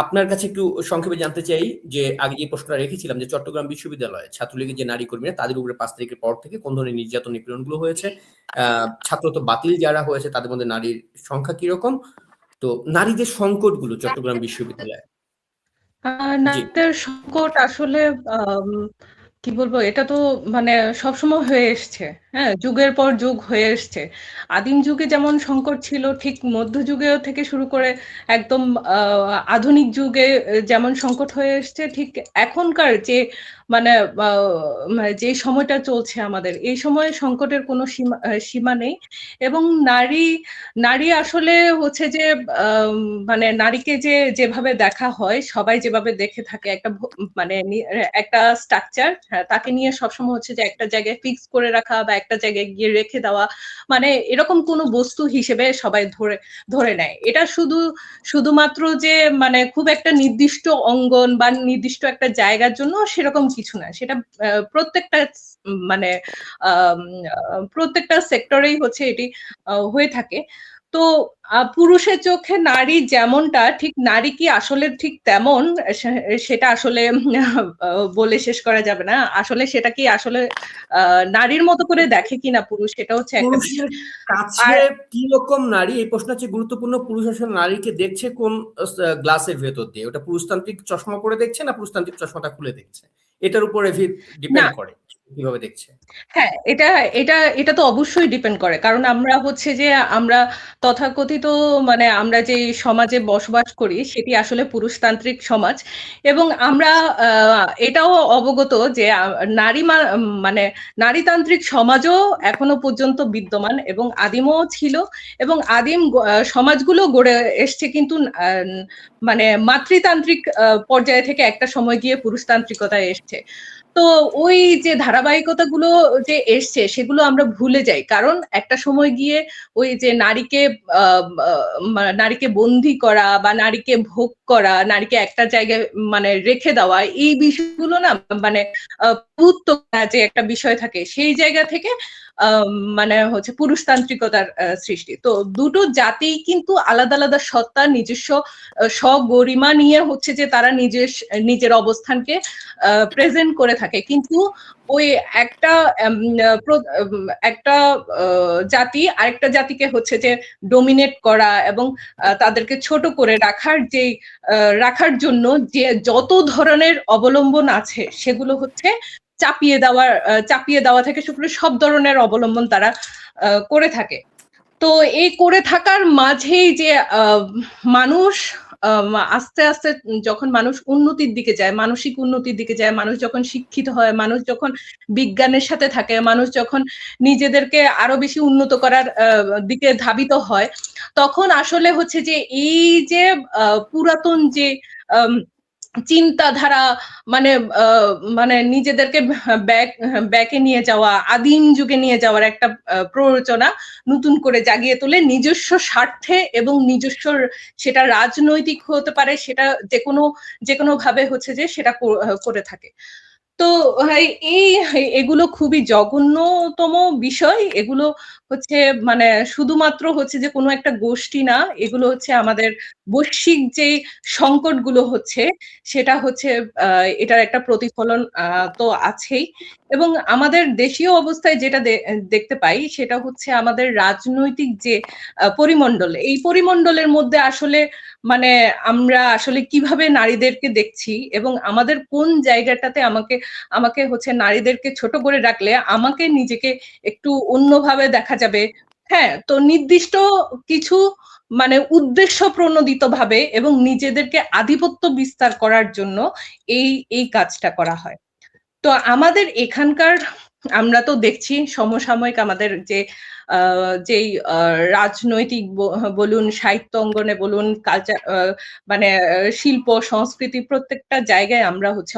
আপনার কাছে একটু সংক্ষেপে জানতে চাই যে আগে যে প্রশ্নটা রেখেছিলাম যে চট্টগ্রাম বিশ্ববিদ্যালয়ে ছাত্রলীগের যে নারী কর্মীরা তাদের উপরে ৫ তারিখের পর থেকে কোন ধরনের নির্যাতন নিপীড়নগুলো হয়েছে, ছাত্রত্ব বাতিল যারা হয়েছে তাদের মধ্যে নারীর সংখ্যা কিরকম, তো নারীদের সংকটগুলো চট্টগ্রাম বিশ্ববিদ্যালয়ে। জি। নারীদের সংকট আসলে আম, কি বলবো, এটা তো মানে সবসময় হয়ে এসছে। হ্যাঁ, যুগের পর যুগ হয়ে এসছে। আদিম যুগে যেমন সংকট ছিল, ঠিক মধ্যযুগেও থেকে শুরু করে একদম আধুনিক যুগে যেমন সংকট হয়ে এসছে, ঠিক এখনকার যে মানে যে সময়টা চলছে আমাদের, এই সময়ে সংকটের কোনো সীমা নেই। এবং নারী নারী আসলে হচ্ছে যে মানে নারীকে যেভাবে দেখা হয়, সবাই যেভাবে দেখে থাকে, একটা মানে একটা স্ট্রাকচার, তাকে নিয়ে সবসময় হচ্ছে যে একটা জায়গায় ফিক্স করে রাখা বা একটা জায়গায় গিয়ে রেখে দেওয়া, মানে এরকম কোনো বস্তু হিসেবে সবাই ধরে নেয়। এটা শুধুমাত্র যে মানে খুব একটা নির্দিষ্ট অঙ্গন বা নির্দিষ্ট একটা জায়গার জন্য সেরকম কিছু না, সেটা প্রত্যেকটা মানে প্রত্যেকটা সেক্টরেই হচ্ছে এটি হয়ে থাকে। তো পুরুষের চোখে নারী যেমনটা, ঠিক নারী কি আসলে ঠিক তেমন, সেটা আসলে বলে শেষ করা যাবে না। আসলে সেটা কি আসলে নারীর মতো করে দেখে কিনা পুরুষ, সেটা হচ্ছে একটা পুরুষের বিষয়। কাছে আর কি রকম নারী, এই প্রশ্ন হচ্ছে গুরুত্বপূর্ণ। পুরুষ আসলে নারীকে দেখছে কোন গ্লাসের ভেতর দিয়ে, ওটা পুরুষতান্ত্রিক চশমা পরে দেখছে না পুরুষতান্ত্রিক চশমাটা খুলে দেখছে, এটার উপরে না, ডিপেন্ড করে কিভাবে দেখছে। হ্যাঁ, এটা এটা এটা তো অবশ্যই ডিপেন্ড করে, কারণ আমরা হচ্ছে যে আমরা তথাকথিত মানে আমরা যে সমাজে বসবাস করি সেটি আসলে পুরুষতান্ত্রিক সমাজ। এবং আমরা এটাও অবগত যে মানে নারীতান্ত্রিক সমাজও এখনো পর্যন্ত বিদ্যমান এবং আদিমও ছিল। এবং আদিম সমাজগুলো গড়ে এসছে কিন্তু মানে মাতৃতান্ত্রিক পর্যায় থেকে একটা সময় গিয়ে পুরুষতান্ত্রিকতায় এসছে। তো ওই যে ধারাবাহিকতাগুলো যে এসছে সেগুলো আমরা ভুলে যাই, কারণ একটা সময় গিয়ে ওই যে নারীকে বন্দি করা বা নারীকে ভোগ করা, নারীকে একটা জায়গায় মানে রেখে দেওয়া, এই বিষয়গুলো না মানে প্রভুত্ব যে একটা বিষয় থাকে, সেই জায়গা থেকে মানে হচ্ছে পুরুষতান্ত্রিকতার সৃষ্টি। তো দুটো জাতি কিন্তু আলাদা আলাদা সত্তা, নিজস্ব স্বগরিমা নিয়ে হচ্ছে যে তারা নিজের অবস্থানকে প্রেজেন্ট করে থাকে। কিন্তু ওই একটা একটা জাতি আরেকটা জাতিকে হচ্ছে যে ডোমিনেট করা এবং তাদেরকে ছোট করে রাখার জন্য যে যত ধরনের অবলম্বন আছে সেগুলো হচ্ছে চাপিয়ে দেওয়া থেকে শুরু করে সব ধরনের অবলম্বন তারা করে থাকে। তো এই করে থাকার মাঝেই যে মানুষ আস্তে আস্তে যখন মানুষ উন্নতির দিকে যায়, মানসিক উন্নতির দিকে যায়, মানুষ যখন শিক্ষিত হয়, মানুষ যখন বিজ্ঞানের সাথে থাকে, মানুষ যখন নিজেদেরকে আরো বেশি উন্নত করার দিকে ধাবিত হয়, তখন আসলে হচ্ছে যে এই যে পুরাতন যে চিন্তাধারা, মানে মানে নিজেদেরকে ব্যাকে নিয়ে যাওয়া, আদিম যুগে নিয়ে যাওয়ার একটা প্ররোচনা নতুন করে জাগিয়ে তোলে নিজস্ব স্বার্থে এবং নিজস্ব, সেটা রাজনৈতিক হতে পারে, সেটা যে কোনো ভাবে হচ্ছে যে সেটা করে থাকে। তো এই এগুলো খুবই জঘন্যতম বিষয়। এগুলো হচ্ছে মানে শুধুমাত্র হচ্ছে যে কোনো একটা গোষ্ঠী না, এগুলো হচ্ছে আমাদের বৈশ্বিক যে সংকটগুলো হচ্ছে, সেটা হচ্ছে এটার একটা প্রতিফলন তো আছেই। এবং আমাদের দেশীয় অবস্থায় যেটা দেখতে পাই সেটা হচ্ছে আমাদের রাজনৈতিক যে পরিমণ্ডল, এই পরিমণ্ডলের মধ্যে আসলে মানে আমরা আসলে কিভাবে নারীদেরকে দেখছি এবং আমাদের কোন জায়গাটাতে আমাকে হচ্ছে নারীদেরকে ছোট করে রাখলে আমাকে নিজেকে একটু অন্যভাবে দেখা যাবে। হ্যাঁ, তো নির্দিষ্ট কিছু মানে উদ্দেশ্য প্রণোদিত ভাবে এবং নিজেদেরকে আধিপত্য বিস্তার করার জন্য এই কাজটা করা হয়। তো আমাদের এখানকার আমরা তো দেখছি সমসাময়িক আমাদের যেই রাজনৈতিক বলুন, সাহিত্য অঙ্গনে বলুন, কালচার মানে শিল্প সংস্কৃতি, প্রত্যেকটা জায়গায় আমরা হচ্ছে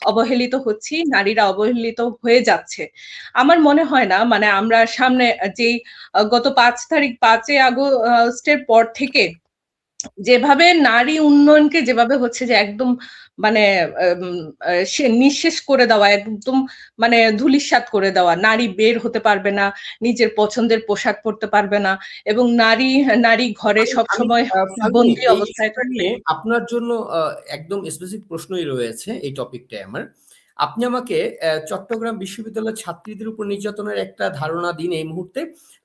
অবহেলিত হচ্ছি, নারীরা অবহেলিত হয়ে যাচ্ছে। আমার মনে হয় না মানে আমরা সামনে যেই গত 5 তারিখ 5 আগস্টের পর থেকে যেভাবে নারী উন্নয়নকে যেভাবে হচ্ছে যে একদম মানে সে নিঃশেষ করে দেওয়া, একদম মানে ধূলিসাৎ করে দেওয়া, নারী বের হতে পারবে না, নিজের পছন্দের পোশাক পরতে পারবে না, এবং নারী নারী ঘরে আমি আমি সবসময় ফাল্গুনী, বন্দি এই অবস্থায় ইস্যুটা থাকবে। নিয়ে আপনার জন্য একদম স্পেসিফিক প্রশ্নই রয়েছে এই টপিকটায় আমার। আপনি আমাকে চট্টগ্রাম বিশ্ববিদ্যালয়ের ছাত্রীদের উপর নির্যাতনের একটা ধারণা দিন এই মুহূর্তে।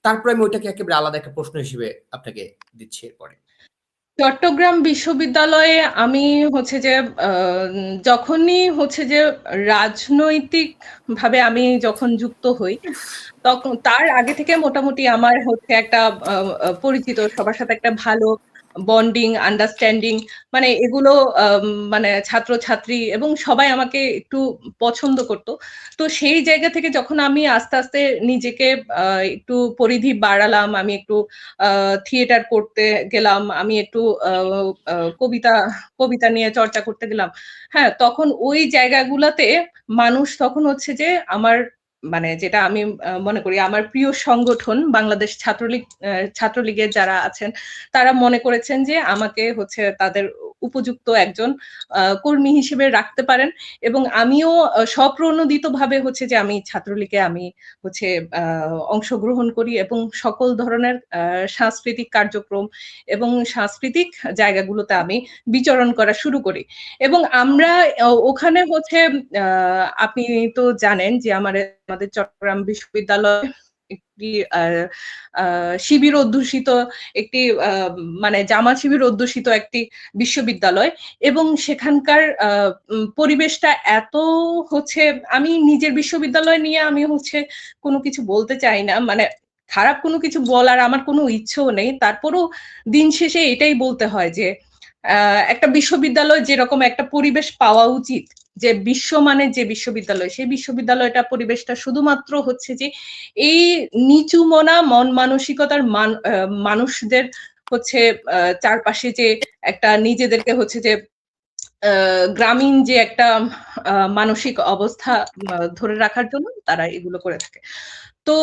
তারপরে আমি ওইটাকে একেবারে আলাদা একটা প্রশ্ন হিসেবে আপনাকে দিচ্ছি এরপরে। চট্টগ্রাম বিশ্ববিদ্যালয়ে আমি হচ্ছে যে যখনই হচ্ছে যে রাজনৈতিক ভাবে আমি যখন যুক্ত হই, তখন তার আগে থেকে মোটামুটি আমার হচ্ছে একটা পরিচিত সবার সাথে একটা ভালো বন্ডিং, আন্ডারস্ট্যান্ডিং, মানে এগুলো মানে ছাত্রছাত্রী এবং সবাই আমাকে একটু পছন্দ করতো। তো সেই জায়গা থেকে যখন আমি আস্তে আস্তে নিজেকে একটু পরিধি বাড়ালাম, আমি একটু থিয়েটার করতে গেলাম, আমি একটু কবিতা কবিতা নিয়ে চর্চা করতে গেলাম। হ্যাঁ, তখন ওই জায়গাগুলোতে মানুষ তখন হচ্ছে যে আমার মানে যেটা আমি মনে করি আমার প্রিয় সংগঠন বাংলাদেশ ছাত্রলীগ, ছাত্রলীগের যারা আছেন তারা মনে করেছেন যে আমাকে হচ্ছে তাদের উপযুক্ত একজন কর্মী হিসেবে রাখতে পারেন, এবং আমিও স্বপ্রণোদিতভাবে হচ্ছে যে আমি ছাত্রলীগে আমি হচ্ছে অংশগ্রহণ করি এবং সকল ধরনের সাংস্কৃতিক কার্যক্রম এবং সাংস্কৃতিক জায়গাগুলোতে আমি বিচরণ করা শুরু করি। এবং আমরা ওখানে হচ্ছে আপনি তো জানেন যে আমাদের চট্টগ্রাম বিশ্ববিদ্যালয় একটি শিবির অধ্যুষিত একটি মানে জামাত শিবির অধ্যুষিত একটি বিশ্ববিদ্যালয়, এবং সেখানকার পরিবেশটা এত হচ্ছে, আমি নিজের বিশ্ববিদ্যালয় নিয়ে আমি হচ্ছে কোনো কিছু বলতে চাই না, মানে খারাপ কোনো কিছু বলার আমার কোনো ইচ্ছেও নেই, তারপরেও দিন শেষে এটাই বলতে হয় যে একটা বিশ্ববিদ্যালয় যেরকম একটা পরিবেশ পাওয়া উচিত, যে বিশ্বমানের যে বিশ্ববিদ্যালয়, সেই বিশ্ববিদ্যালয়টা পরিবেশটা শুধুমাত্র হচ্ছে যে এই নিচু মনা মন মানসিকতার মানুষদের হচ্ছে চারপাশে যে একটা নিজেদেরকে হচ্ছে যে গ্রামীণ যে একটা মানসিক অবস্থা ধরে রাখার জন্য তারা এগুলো করে থাকে। তো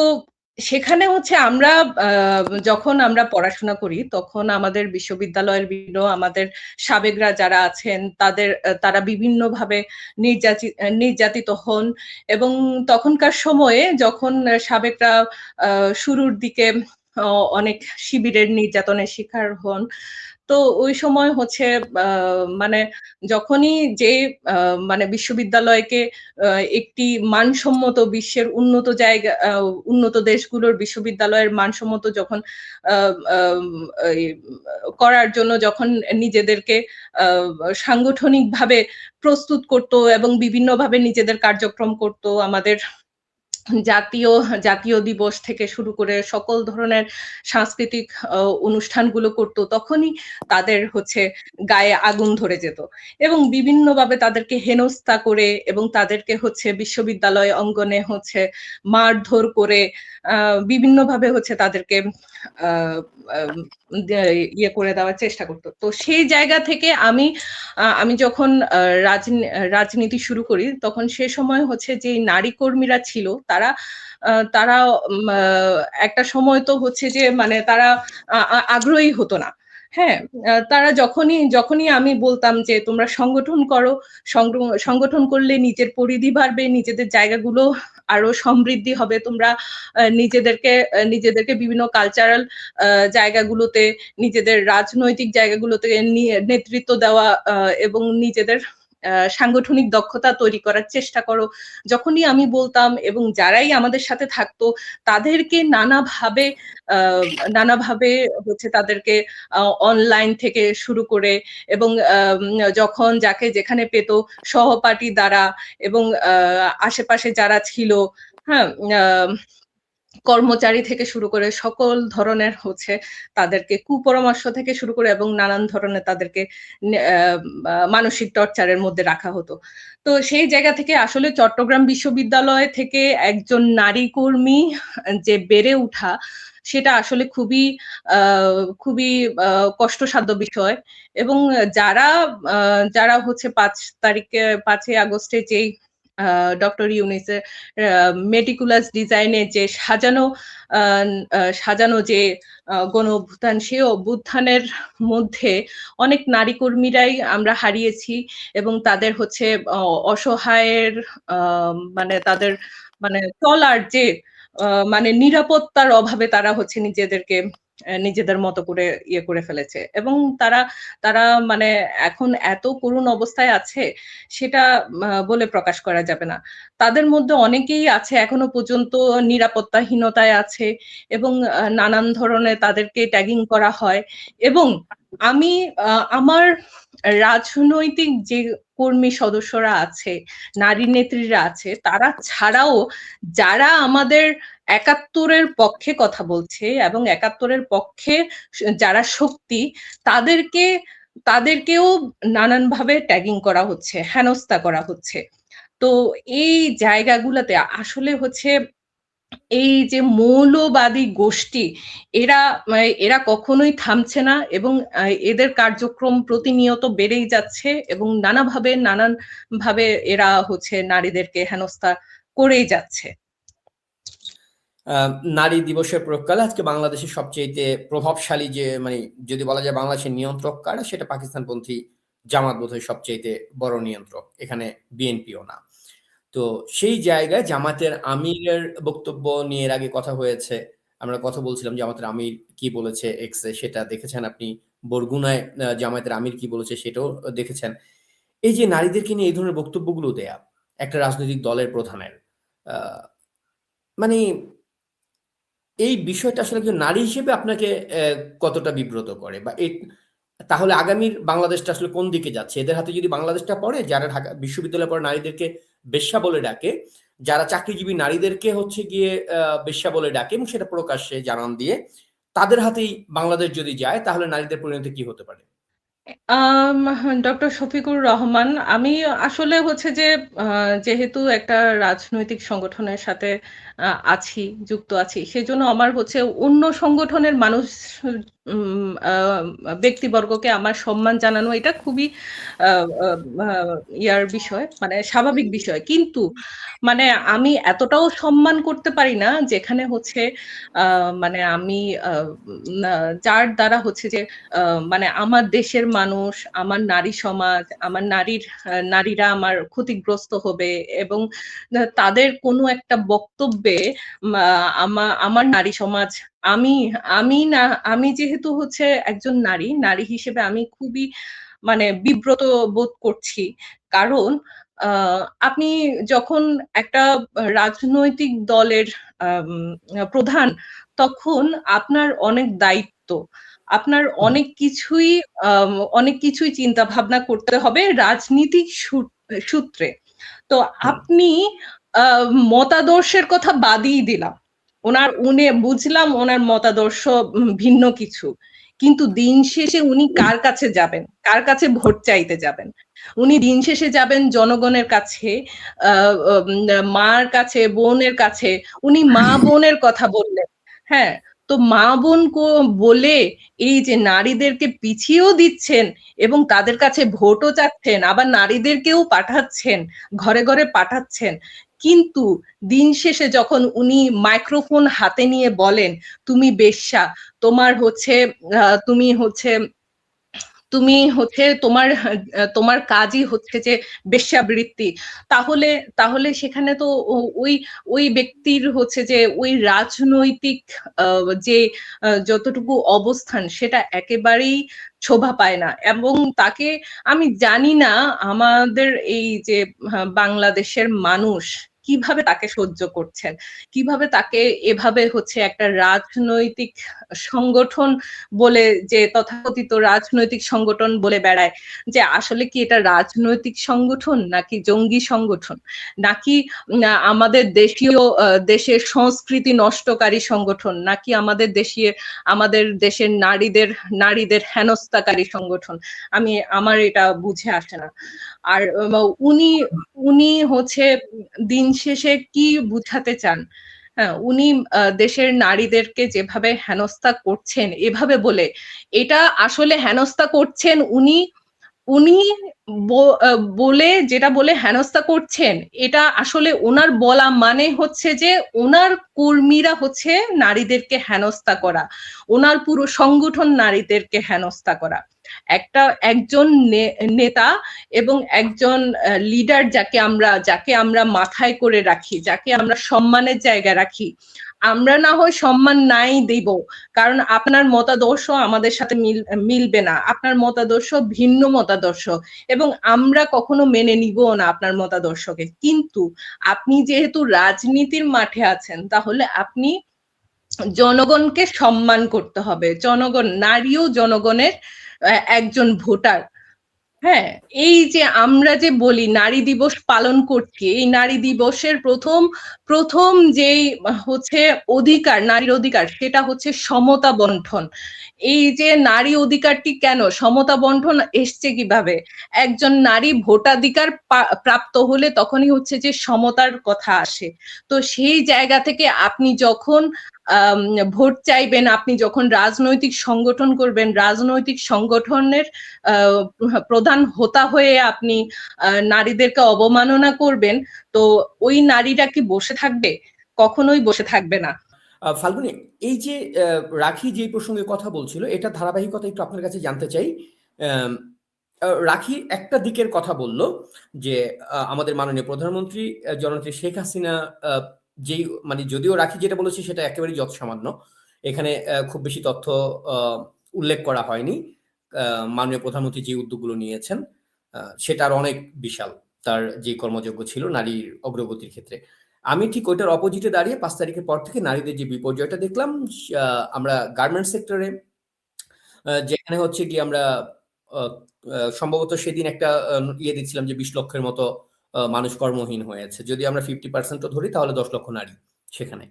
সেখানে হচ্ছে আমরা যখন আমরা পড়াশোনা করি তখন আমাদের বিশ্ববিদ্যালয়ের বিভিন্ন আমাদের সাবেকরা যারা আছেন তারা বিভিন্নভাবে নির্যাতিত হন, এবং তখনকার সময়ে যখন সাবেকরা শুরুর দিকে অনেক শিবিরের নির্যাতনের শিকার হন, তো ওই সময় হচ্ছে মানে যখনই যে মানে বিশ্ববিদ্যালয়কে একটি মানসম্মত বিশ্বের উন্নত জায়গা উন্নত দেশগুলোর বিশ্ববিদ্যালয়ের মানসম্মত যখন করার জন্য যখন নিজেদেরকে সাংগঠনিকভাবে প্রস্তুত করত এবং বিভিন্নভাবে নিজেদের কার্যক্রম করত, আমাদের জাতীয় জাতীয় দিবস থেকে শুরু করে সকল ধরনের সাংস্কৃতিক অনুষ্ঠানগুলো করতো, তখনই তাদের হচ্ছে গায়ে আগুন ধরে যেত এবং বিভিন্নভাবে তাদেরকে হেনস্থা করে এবং তাদেরকে হচ্ছে বিশ্ববিদ্যালয় অঙ্গনে হচ্ছে মারধর করে বিভিন্নভাবে হচ্ছে তাদেরকে ইয়ে করে দেওয়ার চেষ্টা করতো। তো সেই জায়গা থেকে আমি যখন রাজনীতি শুরু করি তখন সে সময় হচ্ছে যে নারী কর্মীরা ছিল তারা তারা একটা সময় তো হচ্ছে যে মানে তারা আগ্রহী হতো না। হ্যাঁ, তারা যখনই আমি বলতাম যে তোমরা সংগঠন করো, সংগঠন করলে নিজের পরিধি বাড়বে, নিজেদের জায়গাগুলো আরো সমৃদ্ধি হবে, তোমরা নিজেদেরকে বিভিন্ন কালচারাল জায়গাগুলোতে, নিজেদের রাজনৈতিক জায়গাগুলোতে নেতৃত্ব দেওয়া এবং নিজেদের সাংগঠনিক দক্ষতা তৈরি করার চেষ্টা করো। যখনই আমি বলতাম এবং যারাই আমাদের সাথে থাকতো তাদেরকে নানাভাবে হচ্ছে তাদেরকে অনলাইন থেকে শুরু করে এবং যখন যাকে যেখানে পেত সহপাঠী দ্বারা এবং আশেপাশে যারা ছিল, হ্যাঁ, কর্মচারী থেকে শুরু করে সকল ধরনের হচ্ছে তাদেরকে কুপরামর্শ থেকে শুরু করে এবং নানান ধরনের তাদেরকে মানসিক টর্চারের মধ্যে রাখা হতো। তো সেই জায়গা থেকে আসলে চট্টগ্রাম বিশ্ববিদ্যালয় থেকে একজন নারী কর্মী যে বেড়ে ওঠা, সেটা আসলে খুবই কষ্টসাধ্য বিষয়। এবং যারা হচ্ছে 5 আগস্টে যেই ডক্টর ইউনূসের মেটিকুলাস ডিজাইনে যে সাজানো যে গণ অভ্যুত্থান, সেই অভ্যুত্থানের মধ্যে অনেক নারী কর্মীরাই আমরা হারিয়েছি এবং তাদের হচ্ছে অসহায়ের মানে তাদের মানে চলার যে মানে নিরাপত্তার অভাবে তারা হচ্ছে নিজেদের মতো করে ইয়ে করে ফেলেছে এবং তারা তারা মানে এখন এত করুণ অবস্থায় আছে সেটা বলে প্রকাশ করা যাবে না। তাদের মধ্যে অনেকেই আছে এখনো পর্যন্ত নিরাপত্তাহীনতায় আছে এবং নানান ধরনের তাদেরকে ট্যাগিং করা হয় এবং আমি আমার রাজনৈতিক যে কর্মী সদস্যরা আছে, নারী নেত্রীরা আছে, তারা ছাড়াও যারা আমাদের একাত্তরের পক্ষে কথা বলছে এবং একাত্তরের পক্ষে যারা শক্তি, তাদেরকেও নানানভাবে ট্যাগিং করা হচ্ছে, হেনস্থা করা হচ্ছে। তো এই জায়গাগুলোতে আসলে হচ্ছে এই যে মৌলবাদী গোষ্ঠী, এরা কখনোই থামছে না এবং এদের কার্যক্রম প্রতিনিয়ত বেড়েই যাচ্ছে এবং নানান ভাবে এরা হচ্ছে নারীদেরকে হেনস্থা করেই যাচ্ছে। নারী দিবসের প্রকালে আজকে বাংলাদেশের সবচেয়ে প্রভাবশালী যে মানে যদি বলা যায় বাংলাদেশের নিয়ন্ত্রক কারা, সেটা পাকিস্তানপন্থী জামাত বোধহয় সবচেয়ে বড় নিয়ন্ত্রক, এখানে বিএনপিও না। তো সেই জায়গায় জামাতের আমিরের বক্তব্য নিয়ে এর আগে কথা হয়েছে, আমরা কথা বলছিলাম জামাতের আমির কি বলেছে এক্সে, সেটা দেখেছেন আপনি। বরগুনায় জামাতের আমির কি বলেছে সেটাও দেখেছেন। এই যে নারীদেরকে নিয়ে এই ধরনের বক্তব্যগুলো দেয়া একটা রাজনৈতিক দলের প্রধানের, মানে এই বিষয়টা আসলে একজন নারী হিসেবে আপনাকে কতটা বিব্রত করে, বা তাহলে আগামীর বাংলাদেশটা আসলে কোন দিকে যাচ্ছে? এদের হাতে যদি বাংলাদেশটা পড়ে, যারা ঢাকা বিশ্ববিদ্যালয়ে পড়ে নারীদেরকে বেশ্যা বলে ডাকে, যারা চাকরিজীবী নারীদেরকে হচ্ছে গিয়ে বেশ্যা বলে ডাকে এবং সেটা প্রকাশ্যে জানান দিয়ে, তাদের হাতেই বাংলাদেশ যদি যায়, তাহলে নারীদের পরিণতি কি হতে পারে? ডক্টর শফিকুর রহমান, আমি আসলে হচ্ছে যে যেহেতু একটা রাজনৈতিক সংগঠনের সাথে যুক্ত আছি, সেজন্য আমার হচ্ছে অন্য সংগঠনের মানুষ ব্যক্তিবর্গকে আমার সম্মান জানানো এটা খুবই ইয়ার বিষয়, মানে স্বাভাবিক বিষয়। কিন্তু মানে আমি এতটাও সম্মান করতে পারি না যেখানে হচ্ছে মানে আমি যার দ্বারা হচ্ছে যে মানে আমার দেশের মানুষ, আমার নারী সমাজ, আমার নারীরা আমার ক্ষতিগ্রস্ত হবে এবং তাদের কোনো একটা বক্তব্যে আমার নারী সমাজ, আমি আমি যেহেতু হচ্ছে একজন নারী হিসেবে আমি খুবই মানে বিব্রত বোধ করছি। কারণ আপনি যখন একটা রাজনৈতিক দলের প্রধান, তখন আপনার অনেক দায়িত্ব, আপনার অনেক কিছুই চিন্তা ভাবনা করতে হবে রাজনীতিক সূত্রে। তো আপনি মতাদর্শের কথা বাদই দিলাম, বুঝলাম ওনার মতাদর্শ ভিন্ন কিছু, কিন্তু দিন শেষে উনি কার কাছে যাবেন, কার কাছে ভোট চাইতে যাবেন? উনি দিন শেষে যাবেন জনগণের কাছে, মার কাছে, বোনের কাছে। উনি মা বোনের কথা বললেন, হ্যাঁ, তো মা বোন বলে এই যে নারীদেরকে পিছিয়েও দিচ্ছেন এবং তাদের কাছে ভোটও চাচ্ছেন, আবার নারীদেরকেও পাঠাচ্ছেন, ঘরে ঘরে পাঠাচ্ছেন। কিন্তু দিন শেষে যখন উনি মাইক্রোফোন হাতে নিয়ে বলেন তুমি বেশ্যা, তোমার হচ্ছে তুমি হচ্ছে তোমার কাজই হচ্ছে যে বেশ্যাবৃত্তি, তাহলে তাহলে সেখানে তো ওই ওই ব্যক্তির হচ্ছে যে ওই রাজনৈতিক যে যতটুকু অবস্থান সেটা একেবারেই শোভা পায় না। এবং তাকে আমি জানি না আমাদের এই যে বাংলাদেশের মানুষ কিভাবে তাকে সহ্য করছেন, কিভাবে তাকে এভাবে হচ্ছে একটা রাজনৈতিক সংগঠন বলে, যে তথাকথিত রাজনৈতিক সংগঠন বলে বেড়ায়, যে আসলে কি এটা রাজনৈতিক সংগঠন নাকি জঙ্গি সংগঠন, নাকি আমাদের দেশের সংস্কৃতি নষ্টকারী সংগঠন, নাকি আমাদের দেশের নারীদের হেনস্থাকারী সংগঠন? আমার এটা বুঝে আসে না। আর উনি হচ্ছে দিন শেষে কি বুঝাতে চান? হ্যাঁ, উনি দেশের নারীদেরকে যেভাবে হেনস্থা করছেন এভাবে বলে, এটা আসলে হেনস্থা করছেন উনি উনি বলে যেটা বলে হেনস্থা করছেন, এটা আসলে ওনার বলা মানে হচ্ছে যে ওনার কর্মীরা হচ্ছে নারীদেরকে হেনস্থা করা, ওনার পুরো সংগঠন নারীদেরকে হেনস্থা করা। একজন নেতা এবং একজন লিডার যাকে আমরা মাথায় করে রাখি, যাকে আমরা সম্মানের জায়গায় রাখি, আমরা না হয় সম্মান নাই দেব, কারণ আপনার মতাদর্শ আমাদের সাথে মিলবে না, আপনার মতাদর্শ ভিন্ন মতাদর্শ, এবং আমরা কখনো মেনে নিব না আপনার মতাদর্শকে। কিন্তু আপনি যেহেতু রাজনীতির মাঠে আছেন, তাহলে আপনি জনগণকে সম্মান করতে হবে। জনগণ, নারীও জনগণের একজন ভোটার। হ্যাঁ, এই যে আমরা যে বলি নারী দিবস পালন করছি, এই নারী দিবসের প্রথম যেই হচ্ছে অধিকার, নারীর অধিকার, সেটা হচ্ছে সমতা বন্টন। এই যে নারী অধিকারটি কেন সমতা বন্টন এসছে কিভাবে? একজন নারী ভোটাধিকার প্রাপ্ত হলে তখনই হচ্ছে যে সমতার কথা আসে। তো সেই জায়গা থেকে আপনি যখন ভোট চাইবেন, আপনি যখন রাজনৈতিক সংগঠন করবেন, রাজনৈতিক সংগঠনের প্রধান হোতা হয়ে আপনি নারীদেরকে অবমাননা করবেন, তো ওই নারীরা কি বসে থাকবে? কখনোই বসে থাকবে না। ফাল্গুনী, এই যে রাখি যে প্রসঙ্গে কথা বলছিল, এটা ধারাবাহিকতা একটু আপনার কাছে জানতে চাই। রাখি একটা দিকের কথা বলল যে আমাদের মাননীয় প্রধানমন্ত্রী জননেত্রী শেখ হাসিনা যেই মানে যদিও রাখি যেটা বলেছে সেটা একেবারেই যৎসামান্য, এখানে খুব বেশি তথ্য উল্লেখ করা হয়নি। মাননীয় প্রধানমন্ত্রী যে উদ্যোগগুলো নিয়েছেন সেটা আর অনেক বিশাল, তার যে কর্মযোগ্য ছিল নারীর অগ্রগতির ক্ষেত্রে। আমি ঠিক ওইটার অপোজিটে দাঁড়িয়ে 5 তারিখের পর থেকে নারীদের যে বিপর্যয়টা দেখলাম, আমরা গার্মেন্টস সেক্টরে যেখানে হচ্ছে গিয়ে আমরা সম্ভবত সেদিন একটা ইয়ে দেখছিলাম যে 20 লক্ষের মতো মানুষ কর্মহীন হয়েছে। যদি আমরা 50% ধরি তাহলে 10 লক্ষ নারী সেখানে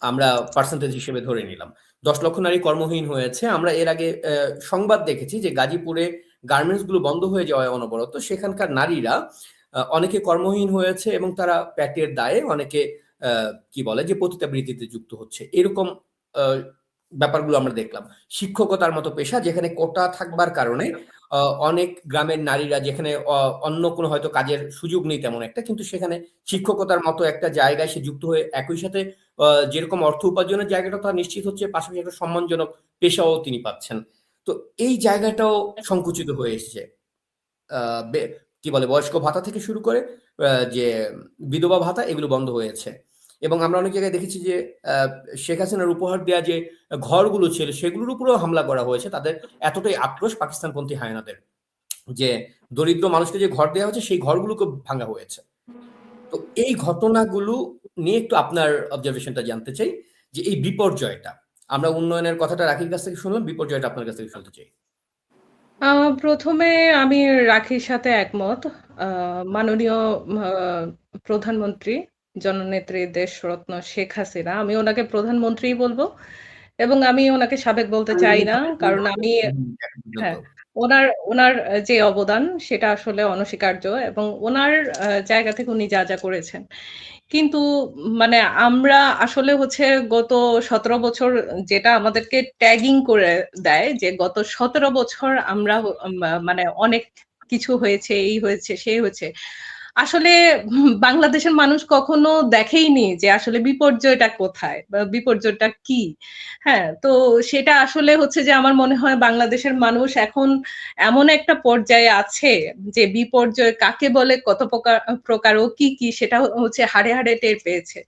আমরা পার্সেন্টেজ হিসেবে ধরে নিলাম। 10 লক্ষ নারী কর্মহীন হয়েছে। আমরা এর আগে সংবাদ দেখেছি যে গাজীপুরে গার্মেন্টস গুলো বন্ধ হয়ে যাওয়ায় অনবরত সেখানকার নারীরা অনেকে কর্মহীন হয়েছে এবং তারা পেটের দায়ে অনেকে কি বলে যে পতিতাবৃত্তিতে যুক্ত হচ্ছে। এরকম ব্যাপারগুলো আমরা দেখলাম। শিক্ষকতার মতো পেশা যেখানে কোটা থাকবার কারণে অনেক গ্রামের নারীরা যেখানে অন্য কোনো হয়তো কাজের সুযোগ নেই তেমন একটা, কিন্তু সেখানে শিক্ষকতার মতো একটা জায়গায় সে যুক্ত হয়ে একই সাথে যেরকম অর্থ উপার্জনের জায়গাটা তার নিশ্চিত হচ্ছে, পাশাপাশি একটা সম্মানজনক পেশাও তিনি পাচ্ছেন। তো এই জায়গাটাও সংকুচিত হয়ে এসছে। কি বলে বয়স্ক ভাতা থেকে শুরু করে যে বিধবা ভাতা এগুলো বন্ধ হয়েছে। এবং আমরা অনেক জায়গায় দেখেছি যে শেখ হাসিনার উপহার দেওয়া যে ঘরগুলো ছিল সেগুলোর উপরেও হামলা করা হয়েছে। তাদের এতটাই আক্রোশ পাকিস্তানপন্থী হায়নাদের যে দরিদ্র মানুষকে যে ঘর দেওয়া হচ্ছে সেই ঘরগুলোকে ভাঙা হয়েছে। তো এই ঘটনাগুলো নিয়ে একটু আপনার অবজারভেশনটা জানতে চাই যে এই বিপর্যয়টা, আমরা উন্নয়নের কথাটা রাখির কাছ থেকে শুনলাম, বিপর্যয়টা আপনার কাছ থেকে শুনতে চাই। প্রথমে আমি রাখির সাথে একমত। মাননীয় প্রধানমন্ত্রী জননেত্রী দেশরত্ন শেখ হাসিনা, আমি ওনাকে প্রধানমন্ত্রী বলবো এবং আমি ওনাকে সাবেক বলতে চাই না, কারণ আমি হ্যাঁ, ওনার ওনার যে অবদান সেটা আসলে অনস্বীকার্য, এবং ওনার জায়গা থেকে উনি যা যা করেছেন। কিন্তু মানে আমরা আসলে হচ্ছে গত 17 বছর যেটা আমাদেরকে ট্যাগিং করে দেয় যে গত 17 বছর আমরা মানে অনেক কিছু হয়েছে, এই হয়েছে, সেই হয়েছে। আসলে বাংলাদেশের মানুষ কখনো দেখেইনি যে আসলে বিপর্যয়টা কোথায় বা বিপর্যয়টা কি। হ্যাঁ, তো সেটা আসলে হচ্ছে যে আমার মনে হয় বাংলাদেশের মানুষ এখন এমন একটা পর্যায়ে আছে যে বিপর্যয় কাকে বলে, কত প্রকার ও কি কি সেটা হচ্ছে হাড়ে হাড়ে টের পেয়েছে।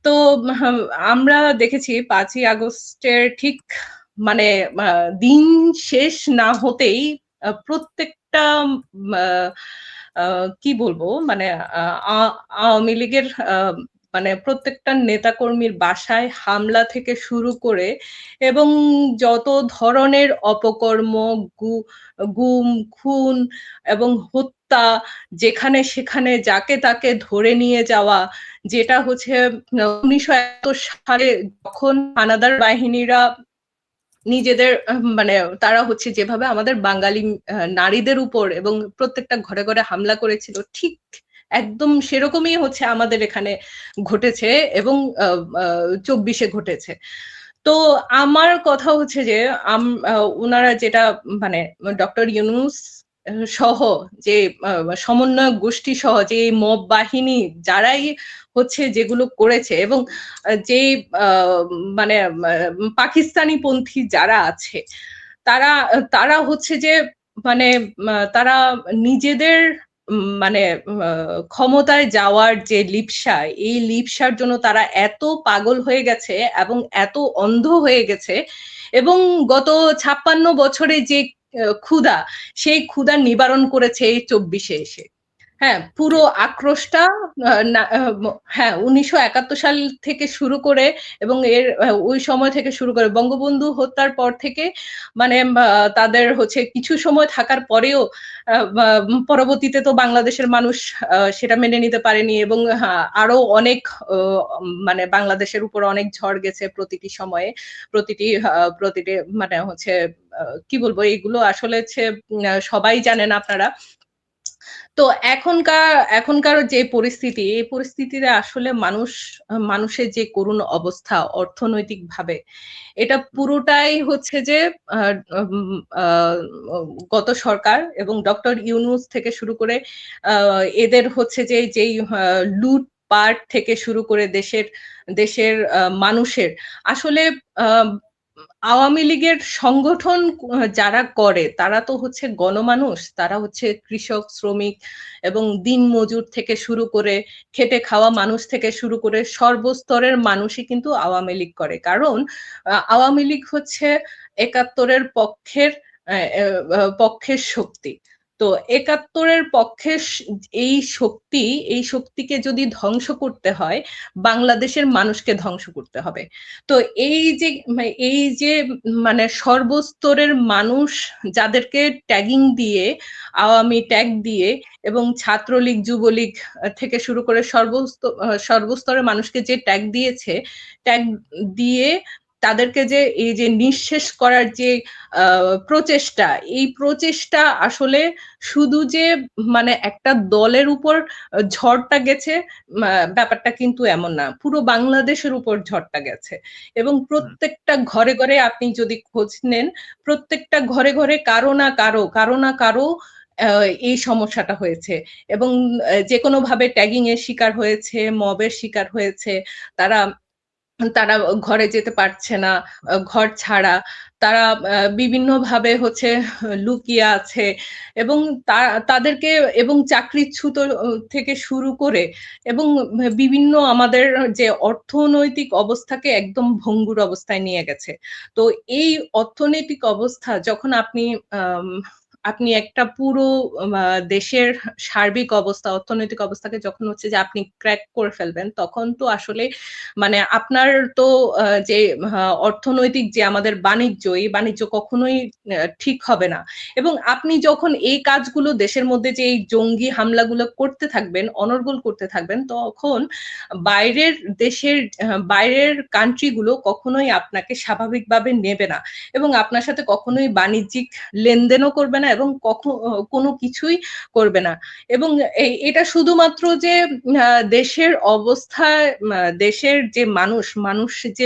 তো আমরা দেখেছি 5ই আগস্টের ঠিক মানে দিন শেষ না হতেই প্রত্যেকটা কি বলবো মানে আওয়ামী লীগের মানে প্রত্যেকটা নেতাকর্মীর বাসায় হামলা থেকে শুরু করে এবং যত ধরনের অপকর্ম, গুম, খুন এবং হত্যা, যেখানে সেখানে যাকে তাকে ধরে নিয়ে যাওয়া, যেটা হচ্ছে 1971 সালে যখন হানাদার বাহিনীরা নিজেদের মানে তারা হচ্ছে যেভাবে আমাদের বাঙালি নারীদের উপর এবং প্রত্যেকটা ঘরে ঘরে হামলা করেছিল, ঠিক একদম সেরকমই হচ্ছে আমাদের এখানে ঘটেছে এবং 24-এ ঘটেছে। তো আমার কথা হচ্ছে যে ওনারা যেটা মানে ডক্টর ইউনূস সহ যে সমন্বয়ক গোষ্ঠী সহ যে মব বাহিনী যারাই হচ্ছে যেগুলো করেছে, এবং যে মানে পাকিস্তানি পন্থী যারা আছে তারা তারা হচ্ছে যে মানে তারা নিজেদের মানে ক্ষমতায় যাওয়ার যে লিপ্সা, এই লিপ্সার জন্য তারা এত পাগল হয়ে গেছে এবং এত অন্ধ হয়ে গেছে, এবং গত 56 বছরে যে ক্ষুধা, সেই ক্ষুধা নিবারণ করেছে এই 24-এ এসে। হ্যাঁ, পুরো আক্রোশটা হ্যাঁ 1971 সাল থেকে শুরু করে, এবং এর ওই সময় থেকে শুরু করে বঙ্গবন্ধু হত্যার পর থেকে মানে তাদের হচ্ছে কিছু সময় থাকার পরেও পরবর্তীতে তো বাংলাদেশের মানুষ সেটা মেনে নিতে পারেনি, এবং আরো অনেক মানে বাংলাদেশের উপর অনেক ঝড় গেছে প্রতিটি সময়ে, প্রতিটি মানে হচ্ছে কি বলবো, এগুলো আসলে হচ্ছে সবাই জানেন আপনারা। তো এখনকার যে পরিস্থিতি, এই পরিস্থিতিতে আসলে মানুষের যে করুণ অবস্থা অর্থনৈতিকভাবে, এটা পুরোটাই হচ্ছে যে গত সরকার এবং ডক্টর ইউনূস থেকে শুরু করে এদের হচ্ছে যে যেই লুটপাট থেকে শুরু করে দেশের মানুষের আসলে আওয়ামী লীগের সংগঠন যারা করে তারা তো হচ্ছে গণমানুষ, তারা হচ্ছে কৃষক, শ্রমিক এবং দিনমজুর থেকে শুরু করে খেটে খাওয়া মানুষ থেকে শুরু করে সর্বস্তরের মানুষই কিন্তু আওয়ামী লীগ করে। কারণ আওয়ামী লীগ হচ্ছে ৭১-এর পক্ষের শক্তি। তো ৭১-এর পক্ষের এই শক্তিকে যদি ধ্বংস করতে হয়, বাংলাদেশের মানুষকে ধ্বংস করতে হবে। তো এই যে মানে সর্বস্তরের মানুষ যাদেরকে ট্যাগিং দিয়ে, আওয়ামী ট্যাগ দিয়ে, এবং ছাত্রলীগ, যুবলীগ থেকে শুরু করে সর্বস্তরের মানুষকে যে ট্যাগ দিয়েছে, ট্যাগ দিয়ে তাদেরকে যে এই যে নিঃশেষ করার যে প্রচেষ্টা, এই প্রচেষ্টা আসলে শুধু যে মানে একটা দলের উপর ঝড়টা গেছে, ব্যাপারটা কিন্তু এমন না, পুরো বাংলাদেশের উপর ঝড়টা গেছে। এবং প্রত্যেকটা ঘরে ঘরে আপনি যদি খোঁজ নেন, প্রত্যেকটা ঘরে ঘরে কারো না কারো এই সমস্যাটা হয়েছে, এবং যে কোনো ভাবে ট্যাগিং এর শিকার হয়েছে, মবের শিকার হয়েছে। তারা তারা ঘরে যেতে পারছে না, ঘর ছাড়া, তারা বিভিন্নভাবে হচ্ছে লুকিয়ে আছে, এবং তাদেরকে এবং চাকরিচ্যুত থেকে শুরু করে, এবং বিভিন্ন আমাদের যে অর্থনৈতিক অবস্থাকে একদম ভঙ্গুর অবস্থায় নিয়ে গেছে। তো এই অর্থনৈতিক অবস্থা যখন আপনি একটা পুরো দেশের সার্বিক অবস্থা, অর্থনৈতিক অবস্থাকে যখন হচ্ছে যে আপনি ক্র্যাক করে ফেলবেন, তখন তো আসলে মানে আপনার তো যে অর্থনৈতিক যে আমাদের বাণিজ্য, এই বাণিজ্য কখনোই ঠিক হবে না। এবং আপনি যখন এই কাজগুলো দেশের মধ্যে যে এই জঙ্গি হামলাগুলো করতে থাকবেন, অনর্গল করতে থাকবেন, তখন বাইরের কান্ট্রিগুলো কখনোই আপনাকে স্বাভাবিকভাবে নেবে না, এবং আপনার সাথে কখনোই বাণিজ্যিক লেনদেনও করবে না, এবং কোনো কিছুই করবে না। এবং এটা শুধুমাত্র যে দেশের অবস্থায়, দেশের যে মানুষ যে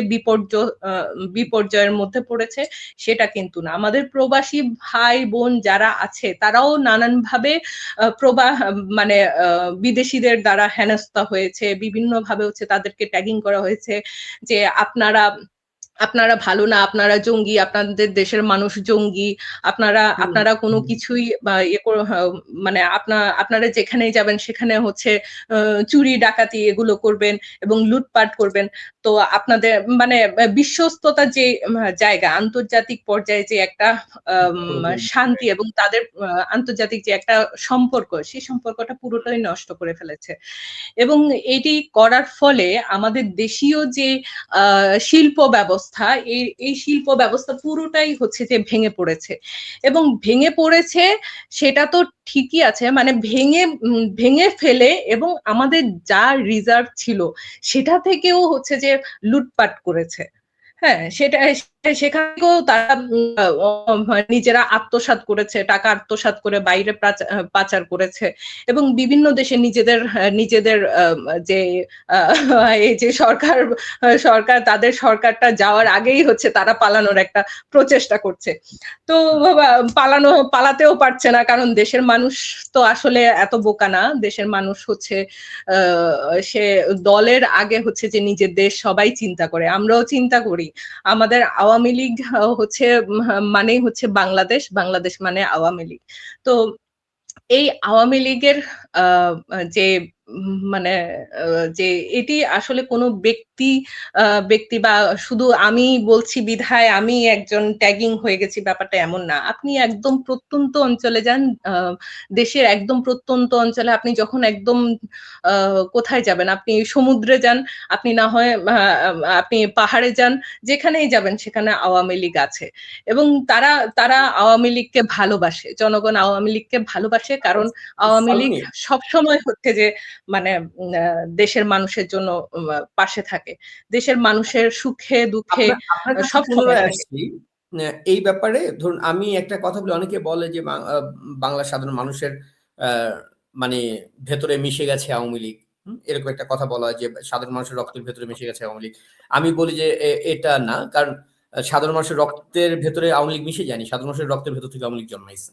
বিপর্যয়ের মধ্যে পড়েছে সেটা কিন্তু না, আমাদের প্রবাসী ভাই বোন যারা আছে তারাও নানানভাবে মানে বিদেশিদের দ্বারা হেনস্থা হয়েছে, বিভিন্ন ভাবে হচ্ছে তাদেরকে ট্যাগিং করা হয়েছে যে আপনারা ভালো না, আপনারা জঙ্গি, আপনাদের দেশের মানুষ জঙ্গি, আপনারা কোনো কিছুই মানে আপনারা যেখানেই যাবেন সেখানে হচ্ছে চুরি ডাকাতি এগুলো করবেন এবং লুটপাট করবেন। তো আপনাদের মানে বিশ্বস্ততার যে জায়গা, আন্তর্জাতিক পর্যায়ে যে একটা শান্তি এবং তাদের আন্তর্জাতিক যে একটা সম্পর্ক, সেই সম্পর্কটা পুরোটাই নষ্ট করে ফেলেছে। এবং এটি করার ফলে আমাদের দেশীয় যে শিল্প ব্যবস্থা, এই শিল্প ব্যবস্থা পুরোটাই হচ্ছে যে ভেঙে পড়েছে, এবং ভেঙে পড়েছে সেটা তো ঠিকই আছে, মানে ভেঙে ফেলে এবং আমাদের যা রিজার্ভ ছিল সেটা থেকেও হচ্ছে যে লুটপাট করেছে। হ্যাঁ, সেখানেও তারা নিজেরা আত্মসাৎ করেছে, টাকা আত্মসাৎ করে বাইরে পাচার করেছে এবং বিভিন্ন দেশে নিজেদের নিজেদের যে এই যে সরকার তাদের সরকারটা যাওয়ার আগেই হচ্ছে তারা পালানোর একটা প্রচেষ্টা করছে। তো পালাতেও পারছে না, কারণ দেশের মানুষ তো আসলে এত বোকা না। দেশের মানুষ হচ্ছে সে দলের আগে হচ্ছে যে নিজের দেশ সবাই চিন্তা করে, আমরাও চিন্তা করি। আমাদের আওয়ামী লীগ হচ্ছে মানেই হচ্ছে বাংলাদেশ, বাংলাদেশ মানে আওয়ামী লীগ। তো এই আওয়ামী লীগের যে মানে যে এটি আসলে কোনো ব্যক্তি বা শুধু আমি বলছি বিধায় আমি একজন ট্যাগিং হয়ে গেছি, ব্যাপারটা এমন না। আপনি একদম প্রত্যন্ত অঞ্চলে যান, দেশের একদম প্রত্যন্ত অঞ্চলে আপনি যখন একদম কোথায় যাবেন, আপনি সমুদ্রে যান, আপনি না হয় আপনি পাহাড়ে যান, যেখানেই যাবেন সেখানে আওয়ামী লীগ আছে এবং তারা আওয়ামী লীগকে ভালোবাসে, জনগণ আওয়ামী লীগকে ভালোবাসে, কারণ আওয়ামী লীগ সবসময় হচ্ছে যে মানে দেশের মানুষের জন্য পাশে থাকে, দেশের মানুষের সুখে দুঃখে সবসময় আসছি এই ব্যাপারে। ধরুন আমি একটা কথা বলি, অনেকে বলে যে বাংলার সাধারণ মানুষের মানে ভেতরে মিশে গেছে আওয়ামী লীগ, এরকম একটা কথা বলা হয় যে সাধারণ মানুষের রক্তের ভেতরে মিশে গেছে আওয়ামী লীগ। আমি বলি যে এটা না, কারণ সাধারণ মানুষের রক্তের ভেতরে আওয়ামী লীগ মিশে যায়নি, সাধারণ মানুষের রক্তের ভেতর থেকে আওয়ামী লীগ জন্মাইছে।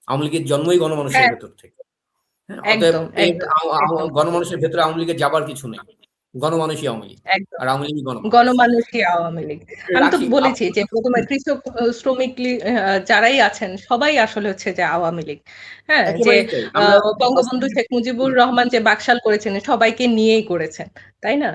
আওয়ামী লীগের জন্মই গণমানুষের ভেতর থেকে। অতএব গণমানুষের ভেতরে আওয়ামী লীগের যাবার কিছু নেই, গণমানুষই আওয়ামী লীগ, আর আওয়ামী লীগই গণমানুষই আওয়ামী লীগ। আমি তো বলেছি যে প্রথমে কৃষক শ্রমিক যারাই আছেন সবাই আসলে হচ্ছে যে আওয়ামী লীগ। হ্যাঁ, যে বঙ্গবন্ধু শেখ মুজিবুর রহমান যে বাকশাল করেছেন সবাইকে নিয়েই করেছেন, তাই না?